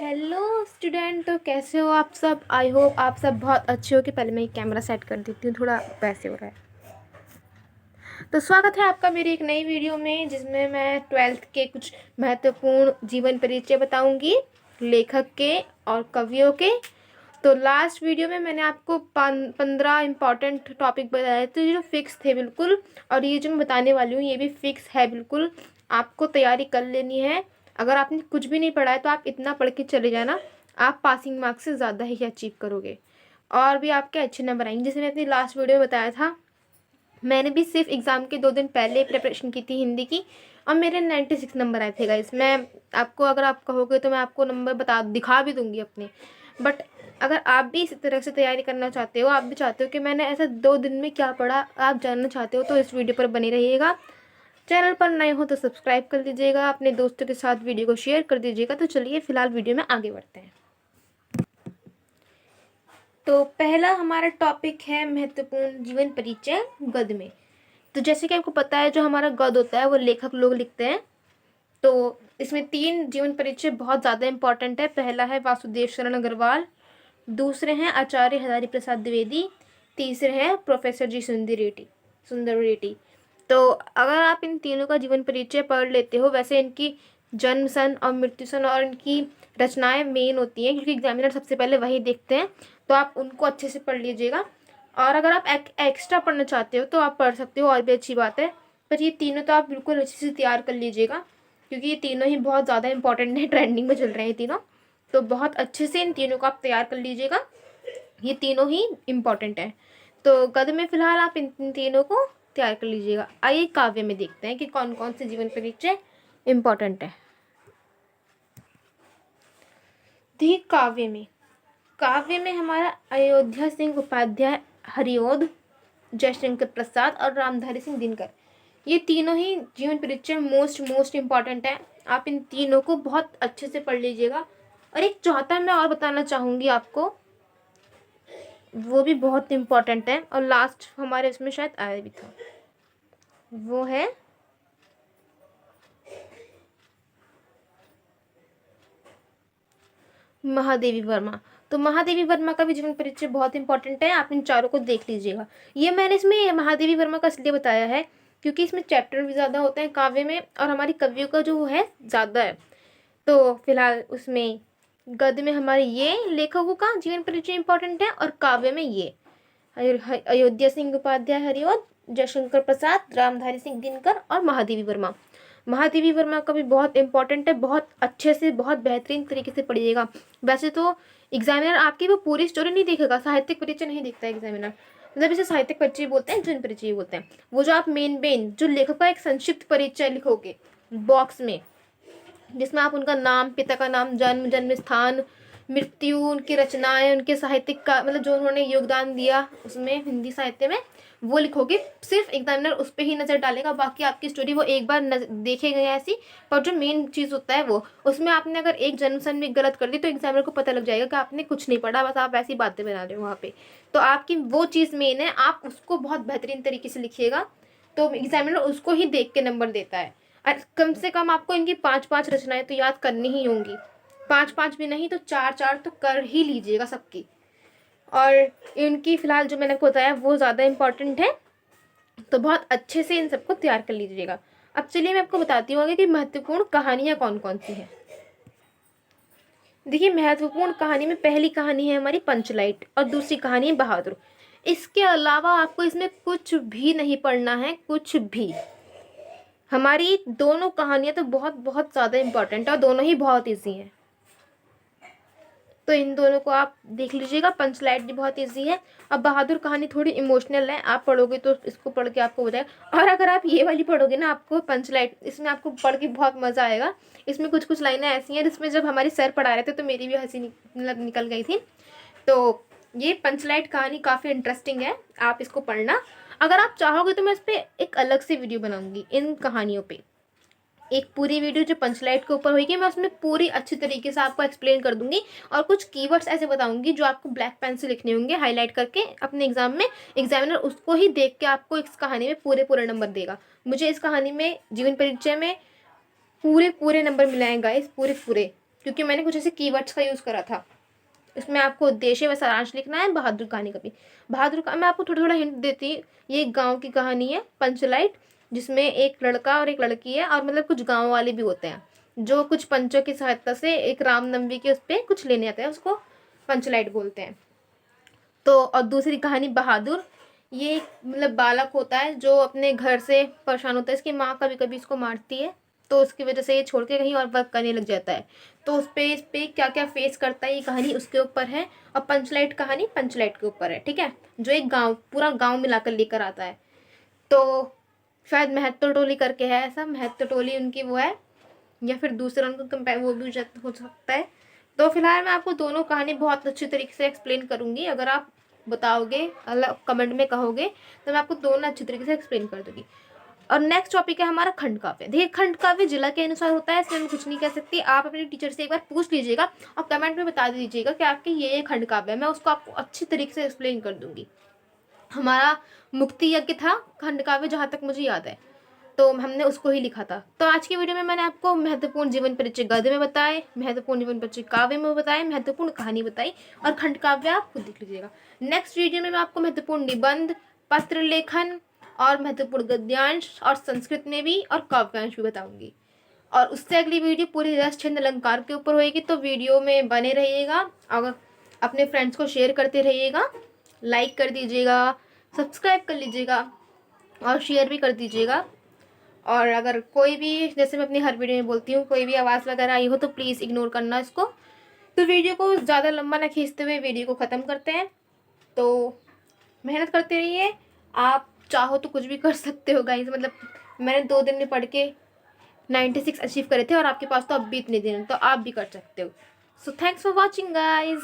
Hello student, तो कैसे हो आप सब। आई होप आप सब बहुत अच्छे हो। कि पहले मैं कैमरा सेट कर देती हूँ, थोड़ा वैसे हो रहा है। तो स्वागत है आपका मेरी एक नई वीडियो में, जिसमें मैं 12th के कुछ महत्वपूर्ण जीवन परिचय बताऊंगी लेखक के और कवियों के। तो लास्ट वीडियो में मैंने आपको 15 इम्पॉर्टेंट टॉपिक बताए थे जो फिक्स थे बिल्कुल, और ये जो मैं बताने वाली हूँ ये भी फिक्स है बिल्कुल। आपको तैयारी कर लेनी है। अगर आपने कुछ भी नहीं पढ़ा है तो आप इतना पढ़ के चले जाना, आप पासिंग मार्क्स से ज़्यादा ही अचीव करोगे और भी आपके अच्छे नंबर आएंगे। जैसे मैंने अपनी लास्ट वीडियो में बताया था, मैंने भी सिर्फ एग्ज़ाम के 2 दिन पहले प्रिपरेशन की थी हिंदी की, और मेरे 96 नंबर आए थे गाइस। मैं आपको, अगर आप कहोगे तो मैं आपको नंबर दिखा भी दूंगी अपने। बट अगर आप भी इसी तरह से तैयारी करना चाहते हो, आप भी चाहते हो कि मैंने ऐसा 2 दिन में क्या पढ़ा, आप जानना चाहते हो, तो इस वीडियो पर बने रहिएगा। चैनल पर नए हो तो सब्सक्राइब कर दीजिएगा, अपने दोस्तों के साथ वीडियो को शेयर कर दीजिएगा। तो चलिए फिलहाल वीडियो में आगे बढ़ते हैं। तो पहला हमारा टॉपिक है महत्वपूर्ण जीवन परिचय गद्य में। तो जैसे कि आपको पता है, जो हमारा गद्य होता है वो लेखक लोग लिखते हैं। तो इसमें 3 जीवन परिचय बहुत ज़्यादा इंपॉर्टेंट है। पहला है वासुदेव शरण अग्रवाल, दूसरे हैं आचार्य हजारी प्रसाद द्विवेदी, तीसरे हैं प्रोफेसर जी सुंदर रेड्डी। तो अगर आप इन तीनों का जीवन परिचय पढ़ लेते हो, वैसे इनकी जन्म सन और मृत्यु सन और इनकी रचनाएं मेन होती हैं, क्योंकि एग्जामिनर सबसे पहले वही देखते हैं। तो आप उनको अच्छे से पढ़ लीजिएगा। और अगर आप एक्स्ट्रा पढ़ना चाहते हो तो आप पढ़ सकते हो, और भी अच्छी बात है। पर ये तीनों तो आप बिल्कुल अच्छे से तैयार कर लीजिएगा, क्योंकि ये तीनों ही बहुत ज़्यादा इंपॉर्टेंट है, ट्रेंडिंग में चल रहे हैं ये तीनों। तो बहुत अच्छे से इन तीनों को आप तैयार कर लीजिएगा, ये तीनों ही इम्पॉर्टेंट है। तो गद्य में फिलहाल आप इन तीनों को तैयार कर लीजिएगा। आइए काव्य में देखते हैं कि कौन कौन से जीवन परिचय इम्पॉर्टेंट है। देखिए काव्य में हमारा अयोध्या सिंह उपाध्याय, हरिओद, जयशंकर प्रसाद और रामधारी सिंह दिनकर, ये तीनों ही जीवन परिचय मोस्ट इम्पॉर्टेंट है। आप इन तीनों को बहुत अच्छे से पढ़ लीजिएगा। और एक चौथा मैं और बताना चाहूँगी आपको, वो भी बहुत इम्पॉर्टेंट है और लास्ट हमारे इसमें शायद आया भी था, वो है महादेवी वर्मा। तो महादेवी वर्मा का भी जीवन परिचय बहुत इंपॉर्टेंट है, आप इन चारों को देख लीजिएगा। ये मैंने इसमें महादेवी वर्मा का इसलिए बताया है क्योंकि इसमें चैप्टर भी ज़्यादा होते हैं काव्य में, और हमारी कवियों का जो है ज़्यादा है। तो फिलहाल उसमें गद्य में हमारे ये लेखकों का जीवन परिचय इंपॉर्टेंट है, और काव्य में ये अयोध्या सिंह उपाध्याय, हरिओद, जयशंकर प्रसाद, रामधारी सिंह दिनकर और महादेवी वर्मा। महादेवी वर्मा का भी बहुत इंपॉर्टेंट है, बहुत अच्छे से, बहुत बेहतरीन तरीके से पढ़िएगा। वैसे तो एग्जामिनर आपकी वो पूरी स्टोरी नहीं देखेगा, साहित्यिक परिचय नहीं देखता है एग्जामिनर, मतलब इसे साहित्यिक परिचय बोलते हैं, जीवन परिचय बोलते हैं। वो जो आप मेन जो लेखक का एक संक्षिप्त परिचय लिखोगे बॉक्स में, जिसमें आप उनका नाम, पिता का नाम, जन्म स्थान, मृत्यु, उनकी रचनाएं, उनके साहित्यिक का मतलब जो उन्होंने योगदान दिया उसमें हिंदी साहित्य में, वो लिखोगे। सिर्फ एग्जामिनर उस पर ही नज़र डालेगा, बाकी आपकी स्टोरी वो एक बार देखेगा ऐसी। पर जो मेन चीज़ होता है वो, उसमें आपने अगर एक जन्म सन में गलत कर दी तो एग्जामिनर को पता लग जाएगा कि आपने कुछ नहीं पढ़ा, बस आप ऐसी बातें बना रहे हो वहाँ पे। तो आपकी वो चीज़ मेन है, आप उसको बहुत बेहतरीन तरीके से लिखिएगा, तो एग्जामिनर उसको ही देख के नंबर देता है। और कम से कम आपको इनकी 5-5 रचनाएं तो याद करनी ही होंगी, 5-5 भी नहीं तो 4-4 तो कर ही लीजिएगा सबकी। और इनकी फिलहाल जो मैंने आपको बताया वो ज़्यादा इंपॉर्टेंट है, तो बहुत अच्छे से इन सबको तैयार कर लीजिएगा। अब चलिए मैं आपको बताती हूँ आगे कि महत्वपूर्ण कहानियाँ कौन कौन सी हैं। देखिए, महत्वपूर्ण कहानी में पहली कहानी है हमारी पंचलाइट, और दूसरी कहानी है बहादुर। इसके अलावा आपको इसमें कुछ भी नहीं पढ़ना है, कुछ भी। हमारी दोनों कहानियाँ तो बहुत बहुत ज़्यादा इंपॉर्टेंट है और दोनों ही बहुत ईजी हैं, तो इन दोनों को आप देख लीजिएगा। पंचलाइट भी बहुत ईजी है, अब बहादुर कहानी थोड़ी इमोशनल है, आप पढ़ोगे तो इसको पढ़ के आपको हो जाएगा। और अगर आप ये वाली पढ़ोगे ना, आपको पंचलाइट, इसमें आपको पढ़ के बहुत मज़ा आएगा। इसमें कुछ कुछ लाइनें ऐसी हैं जिसमें जब हमारे सर पढ़ा रहे थे तो मेरी भी हंसी निकल गई थी। तो ये पंचलाइट कहानी काफ़ी इंटरेस्टिंग है, आप इसको पढ़ना। अगर आप चाहोगे तो मैं इस पर एक अलग से वीडियो बनाऊंगी, इन कहानियों पे एक पूरी वीडियो जो पंचलाइट के ऊपर होगी, मैं उसमें पूरी अच्छी तरीके से आपको एक्सप्लेन कर दूंगी, और कुछ कीवर्ड्स ऐसे बताऊंगी जो आपको ब्लैक पेन से लिखने होंगे हाईलाइट करके अपने एग्जाम में। एग्जामिनर उसको ही देख के आपको इस कहानी में पूरे पूरे नंबर देगा। मुझे इस कहानी में जीवन परिचय में पूरे पूरे नंबर मिलाएंगा, इस पूरे पूरे। क्योंकि मैंने कुछ ऐसे कीवर्ड्स का यूज़ करा था। इसमें आपको उद्देश्य व सारांश लिखना है बहादुर कहानी का भी। बहादुर का मैं आपको थोड़ा थोड़ा हिंट देती हूँ। ये एक गाँव की कहानी है, पंचलाइट, जिसमें एक लड़का और एक लड़की है, और मतलब कुछ गाँव वाले भी होते हैं जो कुछ पंचों की सहायता से एक रामनवमी के उस पर कुछ लेने आते हैं, उसको पंचलाइट बोलते हैं। तो और दूसरी कहानी बहादुर, ये एक मतलब बालक होता है जो अपने घर से परेशान होता है, इसकी माँ कभी कभी इसको मारती है, तो उसकी वजह से ये छोड़ के कहीं और वर्क करने लग जाता है। तो इस पे क्या क्या फेस करता है, ये कहानी उसके ऊपर है। और पंचलाइट कहानी पंचलाइट के ऊपर है, ठीक है, जो एक गाँव पूरा गाँव मिलाकर लेकर आता है। तो शायद महत्तो टोली करके है, ऐसा महत्तो टोली उनकी वो है, या फिर दूसरा उनको कंपेयर वो भी हो सकता है। तो फिलहाल मैं आपको दोनों कहानी बहुत अच्छी तरीके से एक्सप्लेन करूंगी। अगर आप बताओगे, अगर कमेंट में कहोगे, तो मैं आपको दोनों अच्छी तरीके से एक्सप्लेन कर दूंगी। और नेक्स्ट टॉपिक है हमारा खंड काव्य। देखिए, खंड काव्य जिला के अनुसार होता है, इसमें मैं कुछ नहीं कह सकती। आप अपने टीचर से एक बार पूछ लीजिएगा और कमेंट में बता दीजिएगा कि आपके ये खंड काव्य है, मैं उसको आपको अच्छी तरीके से एक्सप्लेन कर दूंगी। हमारा मुक्ति यज्ञ था खंड काव्य, जहाँ तक मुझे याद है, तो हमने उसको ही लिखा था। तो आज की वीडियो में मैंने आपको महत्वपूर्ण जीवन परिचय गद्य में बताए, महत्वपूर्ण जीवन परिचय काव्य में बताए, महत्वपूर्ण कहानी बताई, और खंड काव्य आप खुद लिख लीजिएगा। नेक्स्ट वीडियो में मैं आपको महत्वपूर्ण निबंध, पत्र लेखन और महत्वपूर्ण गद्यांश और संस्कृत में भी और काव्यांश भी बताऊंगी। और उससे अगली वीडियो पूरी रस छंद अलंकार के ऊपर होएगी, तो वीडियो में बने रहिएगा। अगर अपने फ्रेंड्स को शेयर करते रहिएगा, लाइक कर दीजिएगा, सब्सक्राइब कर लीजिएगा और शेयर भी कर दीजिएगा। और अगर कोई भी, जैसे मैं अपनी हर वीडियो में बोलती हूँ, कोई भी आवाज़ वगैरह आई हो तो प्लीज़ इग्नोर करना इसको। तो वीडियो को ज़्यादा लंबा ना खींचते हुए वीडियो को ख़त्म करते हैं। तो मेहनत करते रहिए, आप चाहो तो कुछ भी कर सकते हो गाइस। मतलब मैंने 2 दिन में पढ़ के 96 अचीव करे थे, और आपके पास तो अब भी इतने दिन, तो आप भी कर सकते हो। So thanks for watching guys.